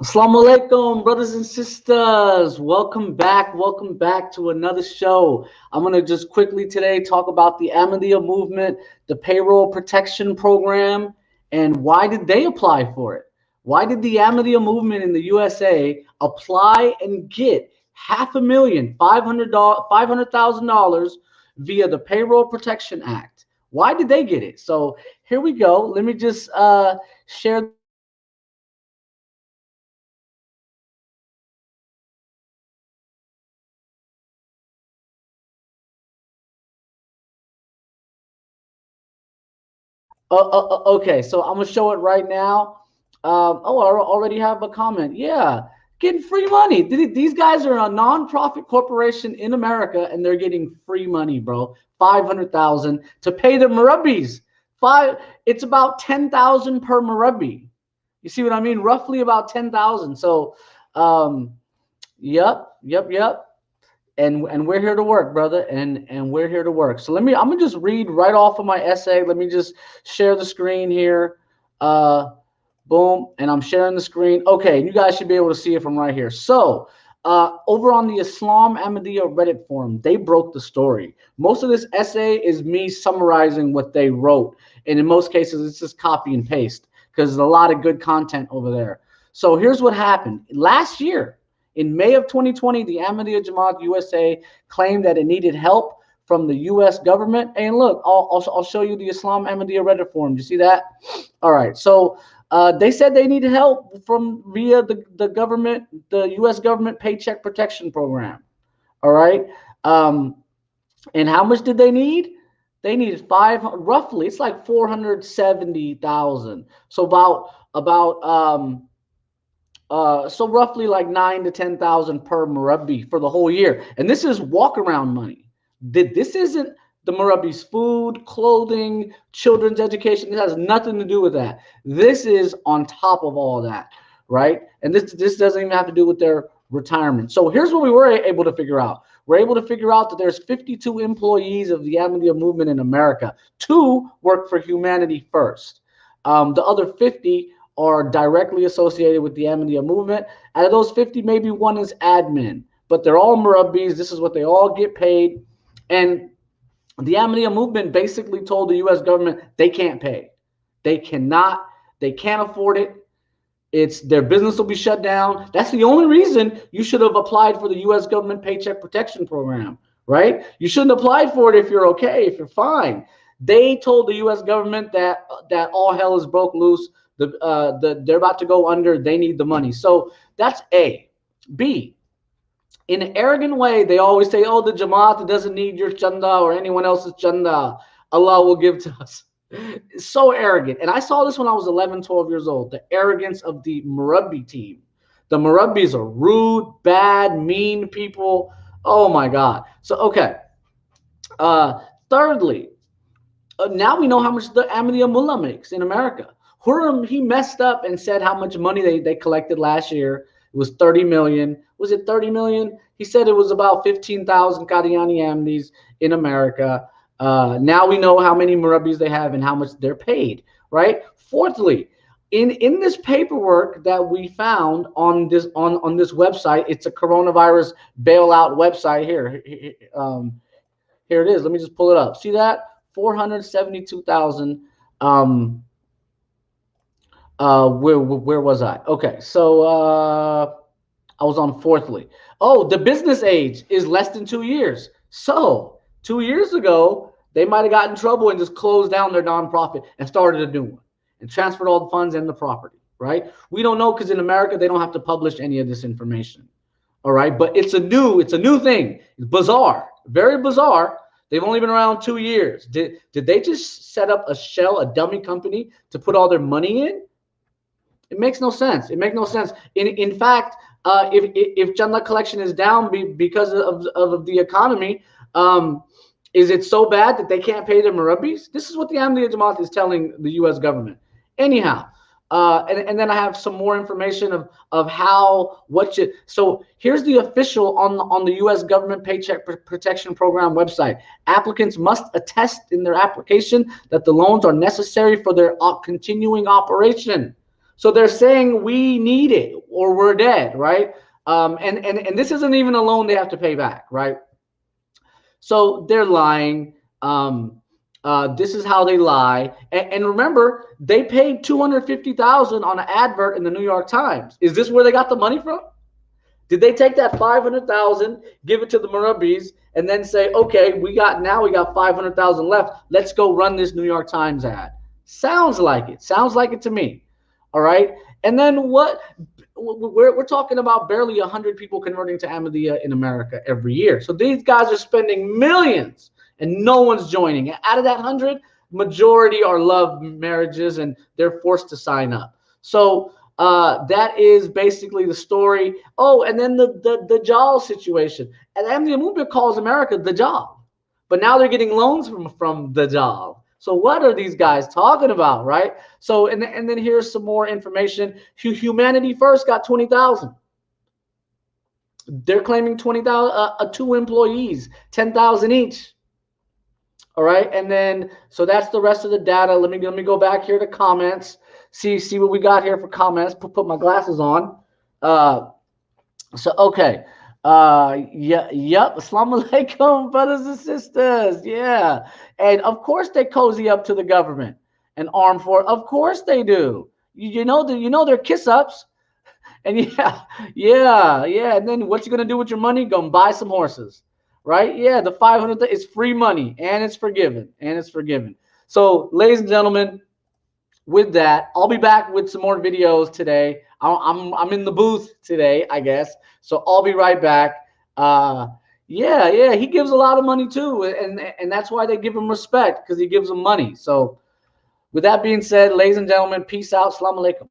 Assalamu alaikum, brothers and sisters. Welcome back. Welcome back to another show. I'm going to just quickly today talk about the Ahmadiyya movement, the payroll protection program, and why did they apply for it? Why did the Ahmadiyya movement in the USA apply and get $500,000 via the Payroll Protection Act? Why did they get it? So here we go. Let me just share the screen here. Okay, so I'm gonna show it right now. I already have a comment. Yeah, getting free money. These guys are a non-profit corporation in America, and they're getting free money, bro. 500,000 to pay their murrabis. It's about 10,000 per murrabi. You see what I mean? Roughly about 10,000. So, um, yep. And we're here to work, brother, and we're here to work. So I'm gonna just read right off of my essay. Let me just share the screen here. uh Boom, and I'm sharing the screen. Okay, you guys should be able to see it from right here. So over on the Islam Ahmadiyya Reddit forum, they broke the story. Most of this essay is me summarizing what they wrote, and in most cases it's just copy and paste because there's a lot of good content over there. So here's what happened last year. In May of 2020, the Ahmadiyya Jama'at USA claimed that it needed help from the U.S. government. And look, I'll show you the Islam Ahmadiyya Reddit forum. Do you see that? All right. So they said they needed help from via the government, the U.S. government Paycheck protection program. All right. Um, and how much did they need? They needed roughly. It's like 470,000. So so roughly like 9 to 10,000 per murabbi for the whole year, and this is walk around money. This isn't the murabbi's food, clothing, children's education. It has nothing to do with that. This is on top of all that, right? And this doesn't even have to do with their retirement. So here's what we were able to figure out. We're able to figure out that there's 52 employees of the Ahmadiyya movement in America. Two work for Humanity First. The other 50 are directly associated with the Ahmadiyya movement. Out of those 50, maybe one is admin, but they're all murabbis. This is what they all get paid. And the Ahmadiyya movement basically told the U.S. government they can't pay. They cannot, they can't afford it. It's their business will be shut down. That's the only reason you should have applied for the U.S. government Paycheck Protection Program, right? You shouldn't apply for it if you're okay, if you're fine. They told the U.S. government that all hell is broke loose. They're about to go under. They need the money. So that's A. B. In an arrogant way, they always say, "Oh, the Jama'at doesn't need your chanda or anyone else's chanda. Allah will give to us." So arrogant. And I saw this when I was 11, 12 years old. The arrogance of the murabbi team. The murabbis are rude, bad, mean people. Oh my God. So okay. Thirdly, now we know how much the Ahmadiyya mullah makes in America. Huram, he messed up and said how much money they collected last year. It was 30 million. Was it 30 million? He said it was about 15,000 Qadiani Ahmadis in America. Now we know how many murabbis they have and how much they're paid, right? Fourthly, in this paperwork that we found on this website, it's a coronavirus bailout website here. Here it is. Let me just pull it up. See that? 472,000. Where was I? Okay, so I was on fourthly. Oh, the business age is less than 2 years. So 2 years ago, they might have gotten in trouble and just closed down their nonprofit and started a new one and transferred all the funds and the property. Right? We don't know because in America they don't have to publish any of this information. All right, but it's a new thing. It's bizarre, very bizarre. They've only been around 2 years. Did they just set up a dummy company to put all their money in? It makes no sense. It makes no sense. In fact, if chanda collection is down because of the economy, is it so bad that they can't pay their murabbis? This is what the Ahmadiyya Jama'at is telling the U.S. government. Anyhow, and then I have some more information of how what should. So here's the official on the U.S. government Paycheck Protection Program website. Applicants must attest in their application that the loans are necessary for their continuing operation. So they're saying we need it or we're dead, right? And this isn't even a loan they have to pay back, right? So they're lying. This is how they lie. And remember, they paid 250,000 on an advert in the New York Times. Is this where they got the money from? Did they take that 500,000, give it to the murrabis, and then say, okay, we got 500,000 left. Let's go run this New York Times ad. Sounds like it. Sounds like it to me. All right. And then what? We're talking about barely 100 people converting to Ahmadiyya in America every year. So these guys are spending millions and no one's joining. And out of that 100, majority are love marriages and they're forced to sign up. So that is basically the story. Oh, and then the Dajjal situation. And the Ahmadiyya movement calls America the Dajjal. But now they're getting loans from the Dajjal. So what are these guys talking about, right? So and then here's some more information. Humanity First got 20,000. They're claiming 20,000. 2 employees, 10,000 each. All right, and then so that's the rest of the data. Let me go back here to comments. See what we got here for comments. Put my glasses on. So okay. Yep. Assalamu alaikum, brothers and sisters. Yeah. And of course they cozy up to the government and armed for it. Of course they do. You know their kiss ups. And yeah. And then what you gonna do with your money? Go and buy some horses. Right? Yeah, the 500 is free money and it's forgiven. So, ladies and gentlemen, with that, I'll be back with some more videos today. I'm in the booth today, I guess. So I'll be right back. Yeah, he gives a lot of money too, and that's why they give him respect, because he gives them money. So with that being said, ladies and gentlemen, peace out. Assalamu alaikum.